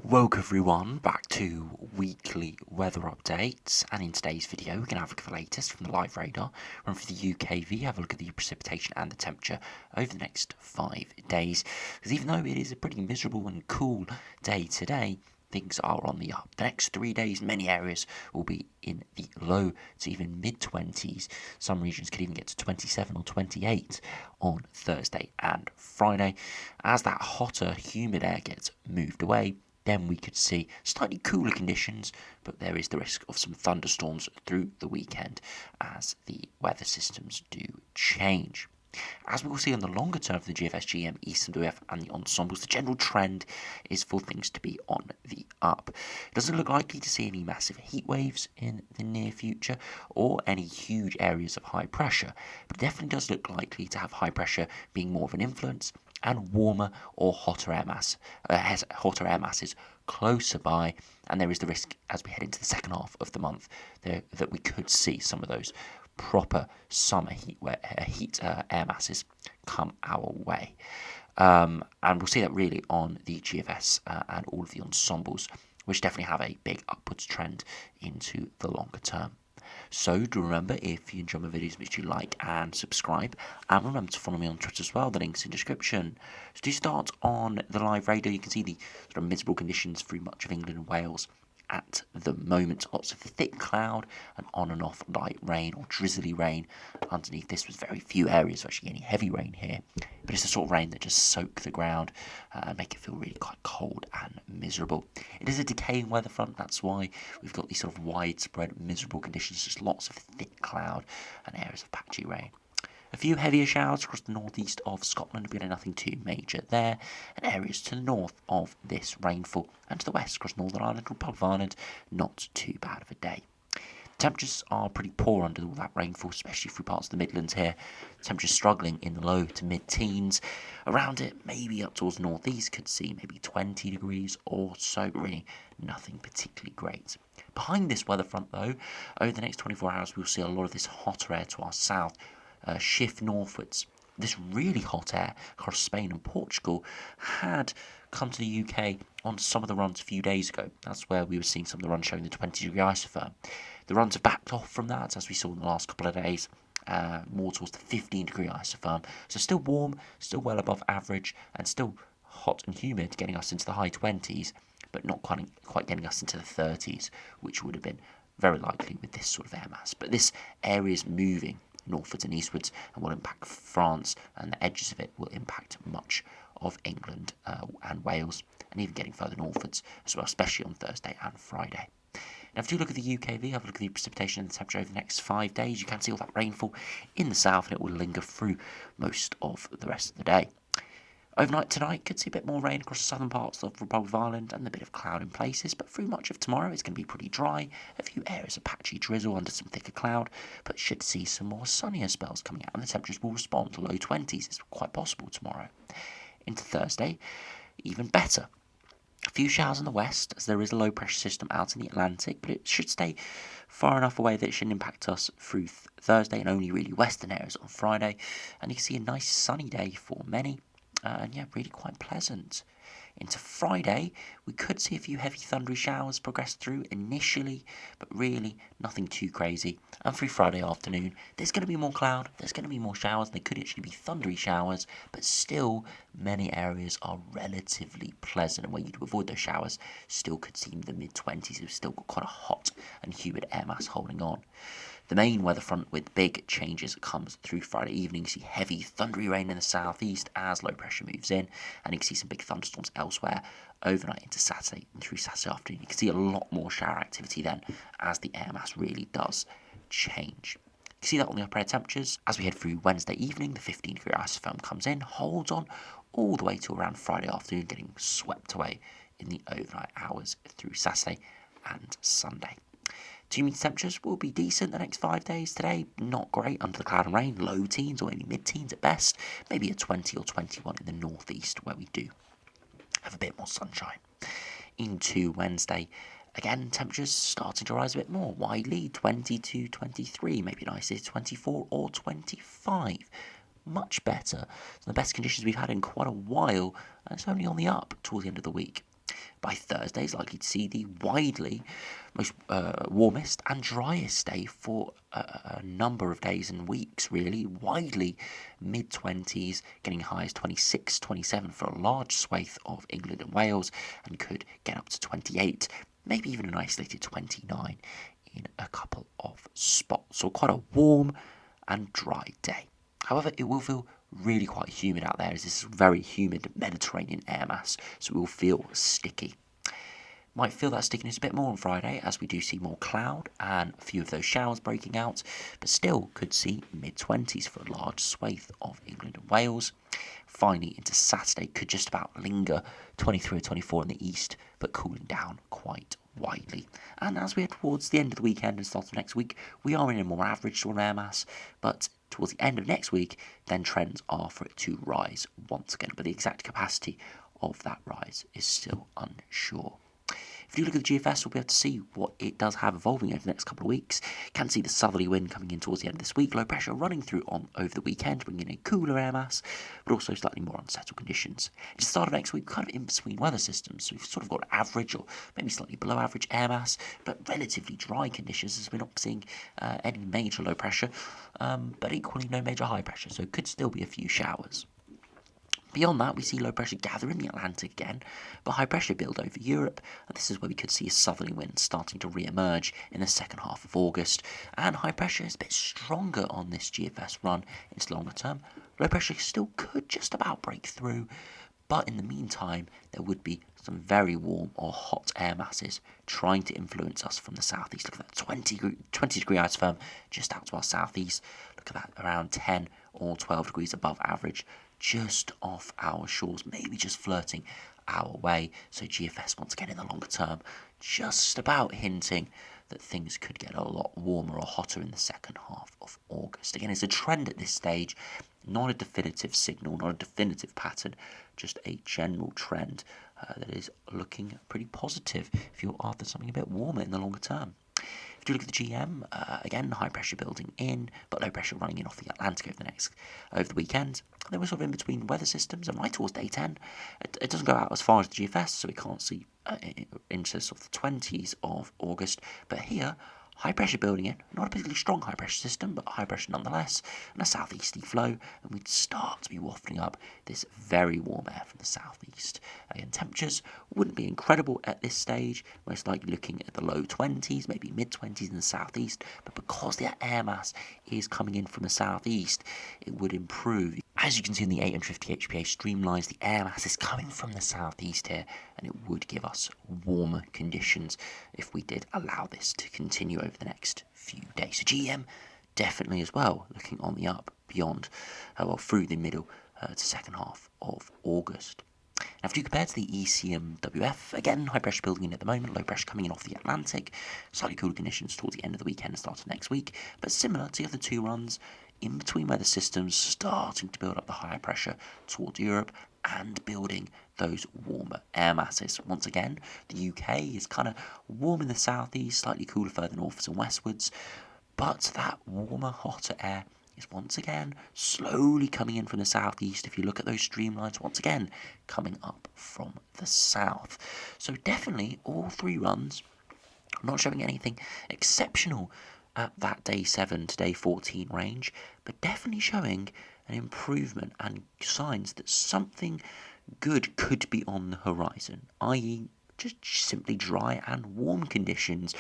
Welcome everyone back to weekly weather updates, and in today's video we're going to have a look at the latest from the live radar, run for the UKV, have a look at the precipitation and the temperature over the next 5 days, because even though it is a pretty miserable and cool day today, things are on the up. The next 3 days, many areas will be in the low to even mid-20s. Some regions could even get to 27 or 28 on Thursday and Friday. As that hotter, humid air gets moved away, then we could see slightly cooler conditions, but there is the risk of some thunderstorms through the weekend as the weather systems do change. As we will see on the longer term for the GFS, GM, EastMWF and the Ensembles, the general trend is for things to be on the up. It doesn't look likely to see any massive heat waves in the near future or any huge areas of high pressure, but it definitely does look likely to have high pressure being more of an influence and warmer or hotter air masses closer by, and there is the risk as we head into the second half of the month that we could see some of those proper summer heat air masses come our way. And we'll see that really on the GFS and all of the ensembles, which definitely have a big upwards trend into the longer term. So do remember, if you enjoy my videos, make sure you like and subscribe, and remember to follow me on Twitter as well, the link's in the description. So to start on the live radar, you can see the sort of miserable conditions through much of England and Wales at the moment. Lots of thick cloud and on and off light rain or drizzly rain underneath this, with very few areas of actually any heavy rain here, but it's the sort of rain that just soak the ground and make it feel really quite cold and miserable. It is a decaying weather front, that's why we've got these sort of widespread miserable conditions, just lots of thick cloud and areas of patchy rain. A few heavier showers across the northeast of Scotland, but nothing too major there, and areas to the north of this rainfall, and to the west across Northern Ireland, Republic of Ireland, not too bad of a day. Temperatures are pretty poor under all that rainfall, especially through parts of the Midlands here. Temperatures struggling in the low to mid-teens. Around it, maybe up towards northeast, could see maybe 20 degrees or so, but really nothing particularly great. Behind this weather front, though, over the next 24 hours, we'll see a lot of this hotter air to our south shift northwards. This really hot air across Spain and Portugal had come to the UK on some of the runs a few days ago. That's where we were seeing some of the runs showing the 20-degree isotherm. The runs have backed off from that, as we saw in the last couple of days, more towards the 15-degree isotherm. So still warm, still well above average, and still hot and humid, getting us into the high 20s, but not quite getting us into the 30s, which would have been very likely with this sort of air mass. But this area is moving northwards and eastwards and will impact France, and the edges of it will impact much of England and Wales, and even getting further northwards as well, especially on Thursday and Friday. Now, if you look at the UKV, have a look at the precipitation and the temperature over the next 5 days, you can see all that rainfall in the south, and it will linger through most of the rest of the day. Overnight tonight, could see a bit more rain across the southern parts of the Republic of Ireland and a bit of cloud in places, but through much of tomorrow it's going to be pretty dry. A few areas of patchy drizzle under some thicker cloud, but should see some more sunnier spells coming out, and the temperatures will respond to low 20s. It's quite possible tomorrow. Into Thursday, even better. A few showers in the west, as there is a low pressure system out in the Atlantic, but it should stay far enough away that it shouldn't impact us through Thursday, and only really western areas on Friday. And you can see a nice sunny day for many. And yeah, really quite pleasant. Into Friday, we could see a few heavy thundery showers progress through initially, but really nothing too crazy. And through Friday afternoon, there's going to be more cloud, there's going to be more showers, and they could actually be thundery showers, but still many areas are relatively pleasant, and where you'd avoid those showers still could seem the mid-20s. We've still got quite a hot and humid air mass holding on. The main weather front with big changes comes through Friday evening. You see heavy thundery rain in the southeast as low pressure moves in, and you can see some big thunderstorms elsewhere overnight into Saturday and through Saturday afternoon. You can see a lot more shower activity then as the air mass really does change. You can see that on the upper air temperatures. As we head through Wednesday evening, the 15-degree isotherm comes in, holds on all the way to around Friday afternoon, getting swept away in the overnight hours through Saturday and Sunday. 2 meter temperatures will be decent the next 5 days. Today, not great under the cloud and rain, low teens or maybe mid-teens at best, maybe a 20 or 21 in the northeast where we do have a bit more sunshine. Into Wednesday, again, temperatures starting to rise a bit more, widely 20 to 23, maybe nicely 24 or 25. Much better than the best conditions we've had in quite a while, and it's only on the up towards the end of the week. By Thursday, it's likely to see the widely most warmest and driest day for a number of days and weeks, really. Widely mid-20s, getting high as 26, 27 for a large swathe of England and Wales, and could get up to 28, maybe even an isolated 29 in a couple of spots. So quite a warm and dry day. However, it will feel really quite humid out there, as this is very humid Mediterranean air mass, so it will feel sticky. Might feel that stickiness a bit more on Friday, as we do see more cloud and a few of those showers breaking out, but still could see mid-20s for a large swathe of England and Wales. Finally, into Saturday, could just about linger 23 or 24 in the east, but cooling down quite widely. And as we head towards the end of the weekend and start of next week, we are in a more average sort of air mass, but towards the end of next week, then trends are for it to rise once again, but the exact capacity of that rise is still unsure. If you look at the GFS, we'll be able to see what it does have evolving over the next couple of weeks. Can see the southerly wind coming in towards the end of this week, low pressure running through on over the weekend, bringing in a cooler air mass, but also slightly more unsettled conditions. At the start of next week, kind of in between weather systems, so we've sort of got average or maybe slightly below average air mass, but relatively dry conditions, as we're not seeing any major low pressure, but equally no major high pressure, so it could still be a few showers. Beyond that, we see low pressure gather in the Atlantic again, but high pressure build over Europe, and this is where we could see a southerly wind starting to re-emerge in the second half of August, and high pressure is a bit stronger on this GFS run into longer term. Low pressure still could just about break through, but in the meantime, there would be some very warm or hot air masses trying to influence us from the southeast. Look at that 20 degree isotherm just out to our southeast. Look at that, around 10 or 12 degrees above average, just off our shores, maybe just flirting our way. So GFS once again in the longer term, just about hinting that things could get a lot warmer or hotter in the second half of August. Again, it's a trend at this stage, not a definitive signal, not a definitive pattern, just a general trend that is looking pretty positive if you're after something a bit warmer in the longer term. If you look at the GM, again, high pressure building in, but low pressure running in off the Atlantic over the weekend. Then we're sort of in between weather systems, and right towards day 10, it doesn't go out as far as the GFS, so we can't see into sort of the 20s of August. But here, high pressure building in, not a particularly strong high pressure system, but high pressure nonetheless, and a southeasterly flow, and we'd start to be wafting up this very warm air from the southeast. Again, temperatures wouldn't be incredible at this stage, most likely looking at the low 20s, maybe mid-20s in the southeast, but because the air mass is coming in from the southeast, it would improve. As you can see in the 850 HPA streamlines, the air mass is coming from the southeast here, and it would give us warmer conditions if we did allow this to continue over the next few days. So GM definitely as well looking on the up beyond, through the middle to second half of August. Now, if you compare to the ECMWF, again, high pressure building in at the moment, low pressure coming in off the Atlantic, slightly cooler conditions towards the end of the weekend and start of next week, but similar to the other two runs, in between weather systems, starting to build up the higher pressure towards Europe and building those warmer air masses. Once again, the UK is kind of warm in the southeast, slightly cooler further northwards and westwards, but that warmer, hotter air is once again slowly coming in from the southeast. If you look at those streamlines, once again coming up from the south. So definitely all three runs not showing anything exceptional at that day 7 to day 14 range, but definitely showing an improvement and signs that something good could be on the horizon, i.e. just simply dry and warm conditions,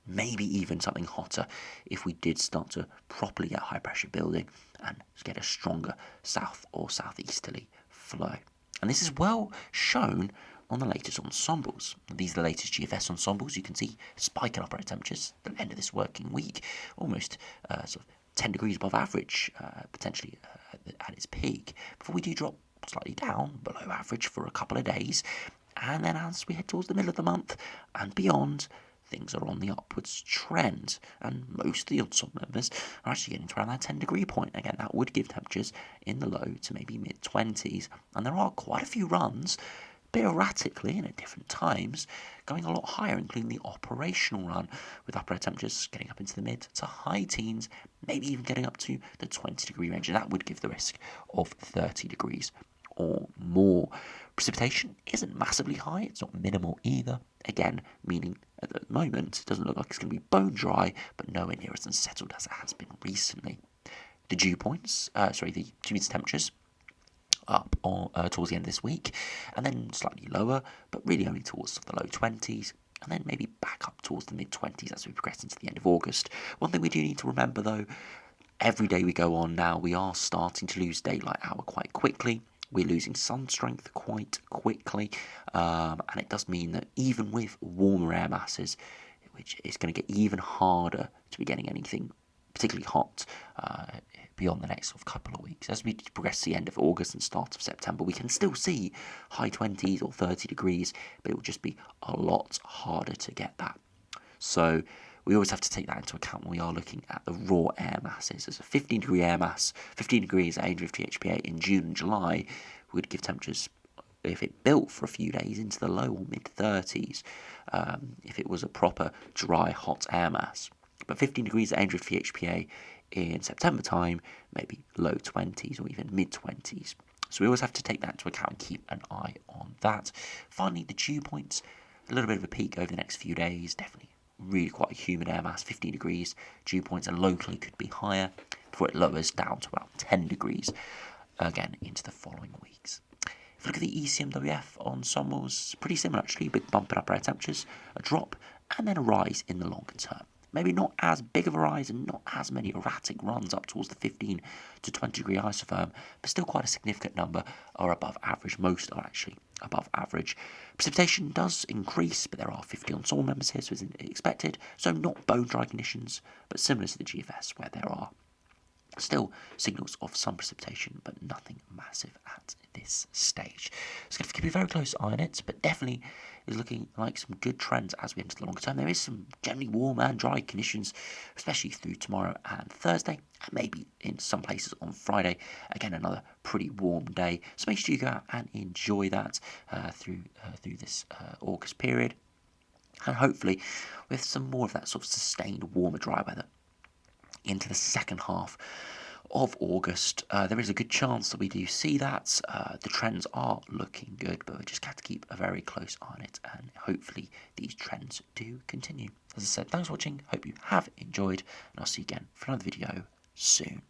maybe even something hotter if we did start to properly get high pressure building and get a stronger south or southeasterly flow. And this is well shown on the latest ensembles. These are the latest GFS ensembles. You can see spike in upper temperatures at the end of this working week, almost sort of 10 degrees above average, potentially at its peak, before we do drop slightly down below average for a couple of days. And then as we head towards the middle of the month and beyond, things are on the upwards trend, and most of the ensemble members are actually getting to around that 10 degree point. Again, that would give temperatures in the low to maybe mid-20s, and there are quite a few runs, a bit erratically and at different times, going a lot higher, including the operational run, with upper temperatures getting up into the mid to high teens, maybe even getting up to the 20 degree range, and that would give the risk of 30 degrees or more. Precipitation isn't massively high, it's not minimal either. Again, meaning at the moment it doesn't look like it's going to be bone dry, but nowhere near as unsettled as it has been recently. The dew points, the dew meter temperatures up towards the end of this week, and then slightly lower, but really only towards the low 20s, and then maybe back up towards the mid 20s as we progress into the end of August. One thing we do need to remember though, every day we go on now, we are starting to lose daylight hour quite quickly. We're losing sun strength quite quickly, and it does mean that even with warmer air masses, which is going to get even harder to be getting anything particularly hot beyond the next sort of couple of weeks. As we progress to the end of August and start of September, we can still see high 20s or 30 degrees, but it will just be a lot harder to get that. So we always have to take that into account when we are looking at the raw air masses. As a 15 degree air mass, 15 degrees at 850 HPA in June and July would give temperatures, if it built for a few days, into the low or mid 30s, if it was a proper dry hot air mass. But 15 degrees at 850 HPA in September time, maybe low 20s or even mid 20s. So we always have to take that into account and keep an eye on that. Finally, the dew points, a little bit of a peak over the next few days, definitely really quite a humid air mass, 15 degrees, dew points, and locally could be higher before it lowers down to about 10 degrees again into the following weeks. If you look at the ECMWF ensembles, pretty similar actually, big bump in upper air temperatures, a drop, and then a rise in the longer term. Maybe not as big of a rise and not as many erratic runs up towards the 15 to 20 degree isotherm, but still quite a significant number are above average. Most are actually above average. Precipitation does increase, but there are 50 ensemble members here, so it's expected. So not bone dry conditions, but similar to the GFS, where there are still signals of some precipitation, but nothing massive at this stage. So going to keep a very close eye on it, but definitely is looking like some good trends as we enter the longer term. There is some generally warm and dry conditions, especially through tomorrow and Thursday, and maybe in some places on Friday. Again, another pretty warm day. So make sure you go out and enjoy that through this August period, and hopefully with some more of that sort of sustained warmer, dry weather into the second half of August. There is a good chance that we do see that. The trends are looking good, but we just have to keep a very close eye on it, and hopefully these trends do continue. As I said, thanks for watching, hope you have enjoyed, and I'll see you again for another video soon.